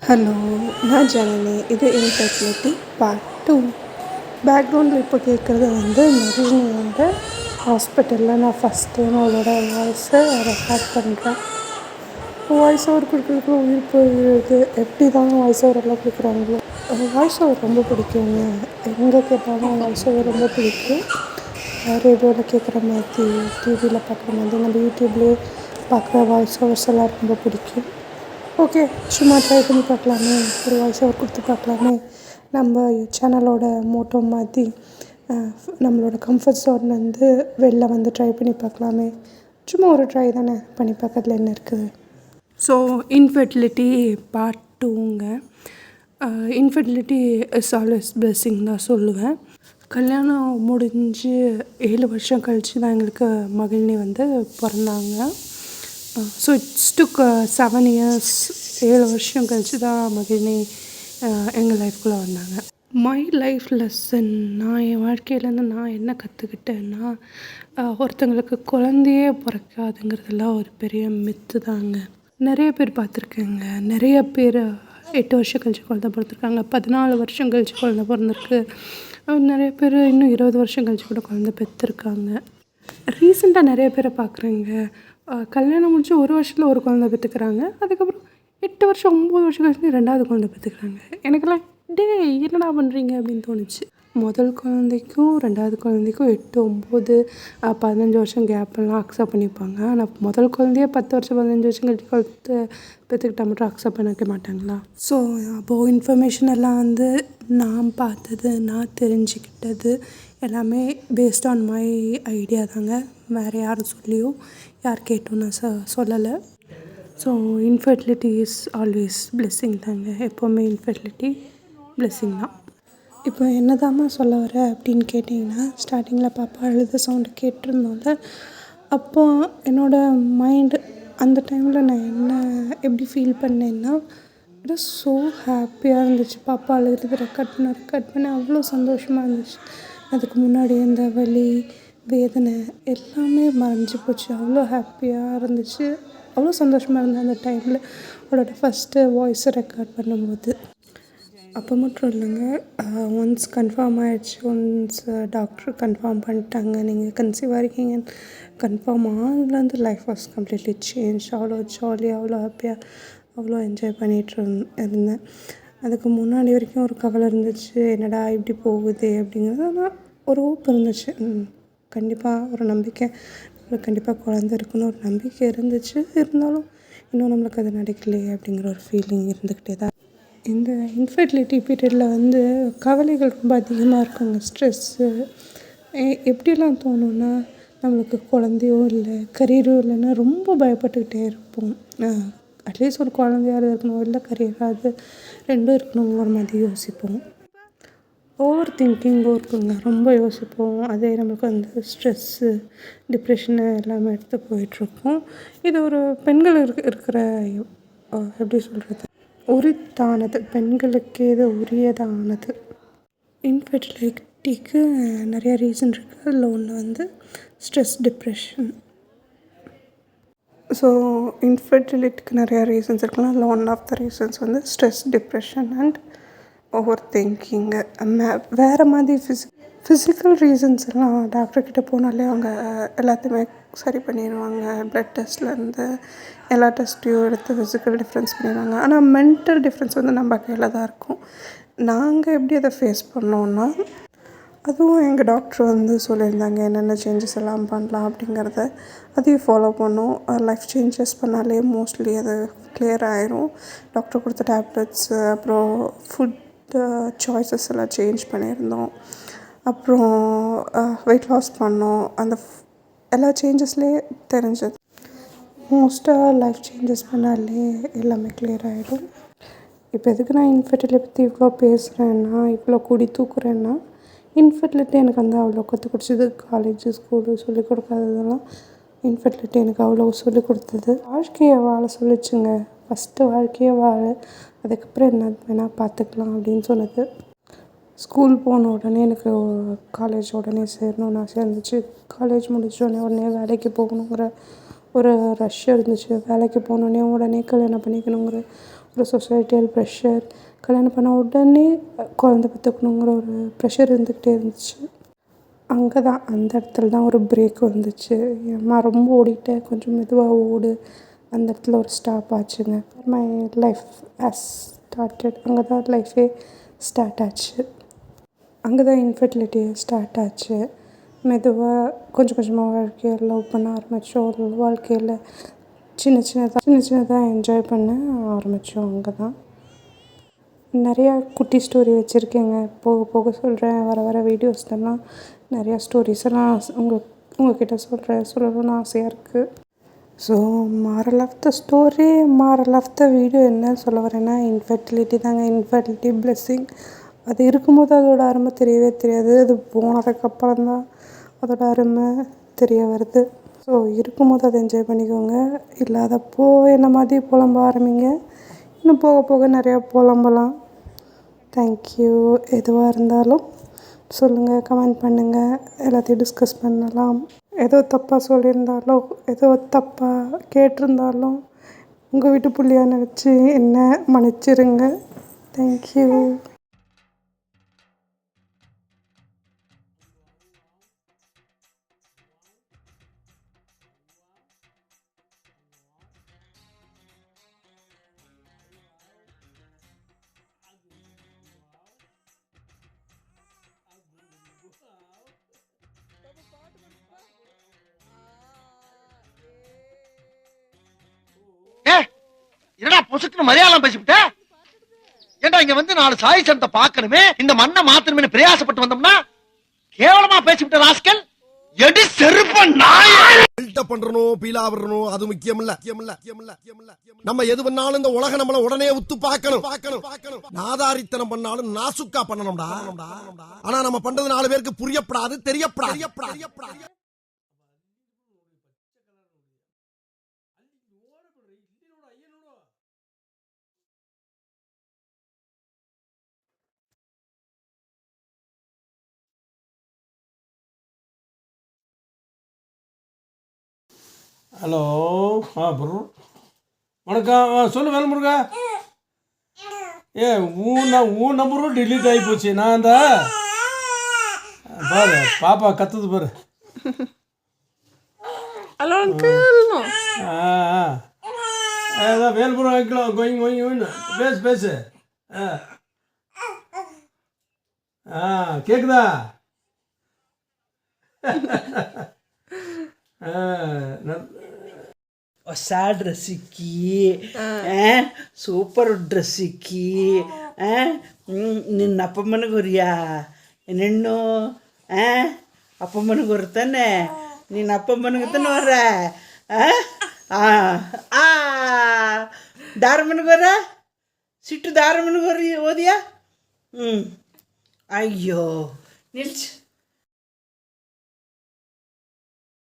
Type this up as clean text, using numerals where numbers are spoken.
Hello, நான் ஜனனி. இது infertility part 2. பேக்ரவுண்டில் இப்போ கேட்குறது மகிழினியோட ஹாஸ்பிட்டலில் நான் ஃபஸ்ட் டைம் அவளோட வாய்ஸை ரெக்கார்ட் பண்ணுறேன். வாய்ஸ் ஓவர் கொடுக்குறதுக்குள்ள உயிர் போயிடுது. எப்படி தான் வாய்ஸ் ஓவர் எல்லாம் கொடுக்குறாங்களோ. வாய்ஸ் ஓவர் ரொம்ப பிடிக்குங்க. எங்கே கேட்டாலும் வாய்ஸ் ஓவர் ரொம்ப பிடிக்கும். ரேடியோவில் கேட்குற மாதிரி, டிவியில் பார்க்குற மாதிரி, நம்ம யூடியூப்லேயே பார்க்குற வாய்ஸ் ஓவர்ஸ் எல்லாம் ரொம்ப பிடிக்கும். ஓகே, சும்மா ட்ரை பண்ணி பார்க்கலாமே, ஒரு வாய்ஸ் ஓவர் கொடுத்து பார்க்கலாமே. நம்ம சேனலோட மோட்டோ மாதிரி நம்மளோட கம்ஃபர்ட் ஜோன்லேருந்து வெளில ட்ரை பண்ணி பார்க்கலாமே. சும்மா ஒரு ட்ரை தானே, பண்ணி பார்க்கறதுல என்ன இருக்குது. ஸோ இன்ஃபெர்டிலிட்டி பார்ட் 2ங்க. இன்ஃபெர்டிலிட்டி இஸ் ஆல்வேஸ் பிளெஸ்ஸிங் தான் சொல்லுவேன். கல்யாணம் முடிஞ்சு 7 வருஷம் கழித்து தான் எங்களுக்கு மகிழினி பிறந்தாங்க. So it's took 7 years. 7 வருஷம் கழித்து தான் மகிழினி எங்கள் லைஃப்குள்ளே வந்தாங்க. மை லைஃப் லெசன், நான் என் வாழ்க்கையிலேருந்து நான் என்ன கற்றுக்கிட்டேன்னா, ஒருத்தங்களுக்கு குழந்தையே பிறக்காதுங்கிறதெல்லாம் ஒரு பெரிய மித்து தாங்க. நிறைய பேர் பார்த்துருக்கேங்க. நிறைய பேர் 8 வருஷம் கழிச்சு குழந்தை பிறந்திருக்காங்க, 14 வருஷம் கழிச்சு குழந்தை பிறந்திருக்கு. நிறைய பேர் இன்னும் 20 வருஷம் கழிச்சு கூட குழந்தை பெற்றிருக்காங்க. ரீசெண்டாக நிறைய பேரை பார்க்குறேங்க. கல்யாணம் முடிச்சு 1 வருஷத்தில் ஒரு குழந்தை பெற்றுக்கிறாங்க. அதுக்கப்புறம் 8 வருஷம் 9 வருஷம் கழிச்சு 2வது குழந்தை பெற்றுக்கிறாங்க. எனக்கெல்லாம் என்னடா பண்ணுறீங்க அப்படின்னு தோணுச்சு. முதல் குழந்தைக்கும் 2வது குழந்தைக்கும் 8, 9, 15 வருஷம் கேப்லாம் அக்செப்ட் பண்ணிப்பாங்க. ஆனால் முதல் குழந்தைய 10 வருஷம் 15 வருஷம் கழிச்சு குழந்தை பெற்றுக்கிட்டால் மட்டும் அக்செப்ட் பண்ணிக்க மாட்டாங்களா? ஸோ அப்போது இன்ஃபர்மேஷன் எல்லாம் நான் பார்த்தது, நான் தெரிஞ்சுக்கிட்டது எல்லாமே பேஸ்ட் ஆன் மை ஐடியா தாங்க. வேறு யாரும் சொல்லியோ யார் கேட்டோம் நான் சொல்லலை. So infertility is always blessing தாங்க. எப்போவுமே இன்ஃபெர்டிலிட்டி பிளெஸ்ஸிங் தான். இப்போ என்னதாம்மா சொல்ல வர அப்படின்னு கேட்டிங்கன்னா, ஸ்டார்டிங்கில் பாப்பா அழுத சவுண்டு கேட்டிருந்தோம்ல, அப்போது என்னோடய மைண்டு அந்த டைமில் நான் எப்படி ஃபீல் பண்ணேன்னா, இட் வாஸ் ஸோ ஹாப்பியாக இருந்துச்சு. பாப்பா அழுகிறது ரெக்கார்ட் பண்ண அவ்வளோ சந்தோஷமாக இருந்துச்சு. அதுக்கு முன்னாடி அந்த வலி, வேதனை எல்லாமே மறைஞ்சி போச்சு. அவ்வளோ ஹாப்பியாக இருந்துச்சு, அவ்வளோ சந்தோஷமாக இருந்தேன் அந்த டைமில் அவளோட ஃபஸ்ட்டு வாய்ஸை ரெக்கார்ட் பண்ணும்போது. அப்போ மட்டும் இல்லைங்க, ஒன்ஸ் கன்ஃபார்ம் ஆகிடுச்சு, ஒன்ஸ் டாக்டர் கன்ஃபார்ம் பண்ணிட்டாங்க நீங்கள் கன்சீவாக இருக்கீங்கன்னு கன்ஃபார்ம் ஆனதுலேருந்து லைஃப் வாஸ் கம்ப்ளீட்லி சேஞ்ச். அவ்வளோ ஜாலியாக, அவ்வளோ ஹாப்பியாக, அவ்வளோ என்ஜாய் பண்ணிகிட்டு இருந்தேன். அதுக்கு முன்னாடி வரைக்கும் ஒரு கவலை இருந்துச்சு, என்னடா இப்படி போகுது அப்படிங்கிறது. ஆனால் ஒரு ஹோப் இருந்துச்சு, கண்டிப்பாக ஒரு நம்பிக்கை, நம்மளுக்கு கண்டிப்பாக குழந்தை இருக்குன்னு ஒரு நம்பிக்கை இருந்துச்சு. இருந்தாலும் இன்னும் நம்மளுக்கு அது நடக்கலையே அப்படிங்கிற ஒரு ஃபீலிங் இருந்துக்கிட்டே தான். இந்த இன்ஃபெர்டிலிட்டி பீரியடில் கவலைகள் ரொம்ப அதிகமாக இருக்குங்க. ஸ்ட்ரெஸ்ஸு எப்படிலாம் தோணுன்னா, நம்மளுக்கு குழந்தையோ இல்லை கரியரோ இல்லைன்னா ரொம்ப பயப்பட்டுக்கிட்டே இருப்போம். அட்லீஸ்ட் ஒரு குழந்தையாவது இருக்கணும், இல்லை கரியராவது, 2ம் இருக்கணுங்கிற மாதிரி யோசிப்போம். ஓவர் திங்கிங்கும் இருக்குங்க, ரொம்ப யோசிப்போம். அதே நம்மளுக்கு ஸ்ட்ரெஸ்ஸு, டிப்ரெஷனு எல்லாமே எடுத்து போயிட்டுருக்கோம். இது ஒரு பெண்கள் இருக்கிற எப்படி சொல்கிறது, உரித்தானது, பெண்களுக்கு இது உரியதானது. இன்ஃபெர்டிலிட்டிக்கு நிறைய ரீசன் இருக்குது. அதில் ஒன்று ஸ்ட்ரெஸ், டிப்ரெஷன். ஸோ இன்ஃபெர்டிலிட்டிக்கு நிறையா ரீசன்ஸ் இருக்கலாம். அதில் one of the reasons stress, depression and over thinking. வேறு மாதிரி ஃபிசிக்கல் ரீசன்ஸ் எல்லாம் டாக்டர்கிட்ட போனாலே அவங்க எல்லாத்தையுமே சரி பண்ணிடுவாங்க. ப்ளட் டெஸ்ட்லேருந்து எல்லா டெஸ்ட்டையும் எடுத்து ஃபிசிக்கல் டிஃப்ரென்ஸ் பண்ணிடுவாங்க. ஆனால் மென்டல் டிஃப்ரென்ஸ் நம்ம கையில் தான் இருக்கும். நாங்கள் எப்படி அதை ஃபேஸ் பண்ணோன்னா, அதுவும் எங்கள் டாக்டர் சொல்லியிருந்தாங்க என்னென்ன சேஞ்சஸ் எல்லாம் பண்ணலாம் அப்படிங்கிறத. அதையும் ஃபாலோ பண்ணோம். லைஃப் சேஞ்சஸ் பண்ணாலே மோஸ்ட்லி அது கிளியர் ஆயிரும். டாக்டர் கொடுத்த டேப்லெட்ஸு, அப்புறம் ஃபுட் சாய்ஸஸ் எல்லாம் சேஞ்ச் பண்ணியிருந்தோம். அப்புறம் வெயிட் லாஸ் பண்ணோம். அந்த எல்லா சேஞ்சஸ்லேயே தெரிஞ்சது. மோஸ்ட்டாக லைஃப் சேஞ்சஸ் பண்ணாலே எல்லாமே கிளியர் ஆகிடும். இப்போ எதுக்கு நான் இன்ஃபெர்டிலிட்டி பற்றி இவ்வளோ பேசுகிறேன்னா, இவ்வளோ கூடி தூக்குறேன்னா, இன்ஃபெர்டிலிட்டி எனக்கு அவ்வளோ கற்றுக் கொடுத்தது. காலேஜு, ஸ்கூலு சொல்லிக் கொடுக்காததெல்லாம் இன்ஃபெர்டிலிட்டி எனக்கு அவ்வளோ சொல்லிக் கொடுத்தது. வாழ்க்கையை வாழ சொல்லிச்சுங்க. ஃபஸ்ட்டு வாழ்க்கையை வாழ, அதுக்கப்புறம் என்ன வேணால் பார்த்துக்கலாம் அப்படின்னு சொன்னது. ஸ்கூல் போன உடனே எனக்கு காலேஜ் உடனே சேரணும்னு ஆசையாக இருந்துச்சு. காலேஜ் முடிச்சோடனே உடனே வேலைக்கு போகணுங்கிற ஒரு ரஷ் இருந்துச்சு. வேலைக்கு போனோடனே உடனே கல்யாணம் பண்ணிக்கணுங்கிற ஒரு சொசைட்டியல் ப்ரெஷர், கல்யாணம் பண்ண உடனே குழந்த பெற்றுக்கணுங்கிற ஒரு ப்ரெஷர் இருந்துக்கிட்டே இருந்துச்சு. அங்கே தான் அந்த இடத்துல தான் ஒரு பிரேக் வந்துச்சு. ஏம்மா ரொம்ப ஓடிட்டேன், கொஞ்சம் மெதுவாக ஓடு. அந்த இடத்துல ஒரு ஸ்டாப் ஆச்சுங்க. My life has started. அங்கே தான் லைஃபே ஸ்டார்ட் ஆச்சு. அங்கே தான் இன்ஃபர்டிலிட்டி ஸ்டார்ட் ஆச்சு. மெதுவாக கொஞ்சம் கொஞ்சமாக வாழ்க்கையை லவ் பண்ண ஆரம்பித்தோம். வாழ்க்கையில் சின்ன சின்னதாக என்ஜாய் பண்ண ஆரம்பித்தோம். அங்கே தான் நிறையா குட்டி ஸ்டோரி வச்சுருக்கேங்க. போக போக சொல்கிறேன். வர வீடியோஸ்லாம் நிறையா ஸ்டோரிஸ் எல்லாம் உங்கள்கிட்ட சொல்லணும்னு ஆசையாக இருக்குது. So moral of the story, moral of the video என்ன சொல்ல வரேன்னா, இன்ஃபர்டிலிட்டி தாங்க. Infertility blessing. அது இருக்கும்போது அதோட அருமை தெரியவே தெரியாது. அது போனதுக்கப்புறம் தான் அதோட அருமை தெரிய வருது. ஸோ இருக்கும்போது அதை என்ஜாய் பண்ணிக்கோங்க. இல்லாதப்போ என்ன மாதிரி புலம்ப ஆரம்பிங்க. இன்னும் போக போக நிறையா புலம்பலாம். தேங்க்யூ. எதுவாக இருந்தாலும் சொல்லுங்கள், கமெண்ட் பண்ணுங்கள், எல்லாத்தையும் டிஸ்கஸ் பண்ணலாம். ஏதோ தப்பாக சொல்லியிருந்தாலோ, ஏதோ தப்பாக கேட்டிருந்தாலும் உங்கள் வீட்டு புள்ளியாக நினச்சி என்ன மன்னிச்சிருங்க. தேங்க்யூ. என்னடா பொசுக்குன்னு மலையாளம் பேசிவிட்ட? ஏண்டா இங்க வந்து 4 சாய் சனத்தை பார்க்கணுமே, இந்த மண்ணை மாத்தணுமே பிரயாசப்பட்டு வந்தோம்னா கேவலமா பேசிவிட்ட ராஸ்கல். எடி செருப்ப நாய பில்டப் பண்றணும், பீலா வரணும், அது முக்கியம் இல்ல. நம்ம எது பண்ணாலும் இந்த உலக நம்மள உடனே உத்து பார்க்கணும். நாதாரித்தனம் பண்ணாலும் நாசுக்கா பண்ணணும்டா. ஆனா நம்ம பண்றது 4 பேருக்கு புரியப்படாது, தெரியப்படாது. ஹலோ. ப்ரோ வணக்கம். சொல்லு வேல்முருகா. உன் நம்பரும் டிலீட் ஆகி போச்சு. நான் அந்த பாரு பாப்பா கத்துது பாரு. Hello uncle. அதான் வேல்முருகா வைக்கலாம். கோயிங் பேசு. கேக்குதா? ಹೊಸ ಡ್ರೆಸ್ ಇಕ್ಕಿ ಸೂಪರ್ ಡ್ರೆಸ್ ಇಕ್ಕಿ ನಿನ್ನ ಅಪ್ಪಮ್ಮನಿಗೆ ಹೊರಿಯಾ ನಿನ್ನು ಅಪ್ಪಮ್ಮನಿಗೆ ಹೊರ್ತಾನೆ. ನಿನ್ನ ಅಪ್ಪಮ್ಮನಿಗೆ ತಾನೆ ಹೊರ ದಾರಮ್ಮನಿಗೆ ಹೊರ ಸಿಟ್ಟು ದಾರಮ್ಮನಿಗೆ ಹೊರಿ ಓದಿಯಾ. ಅಯ್ಯೋ ನಿಲ್ಸು.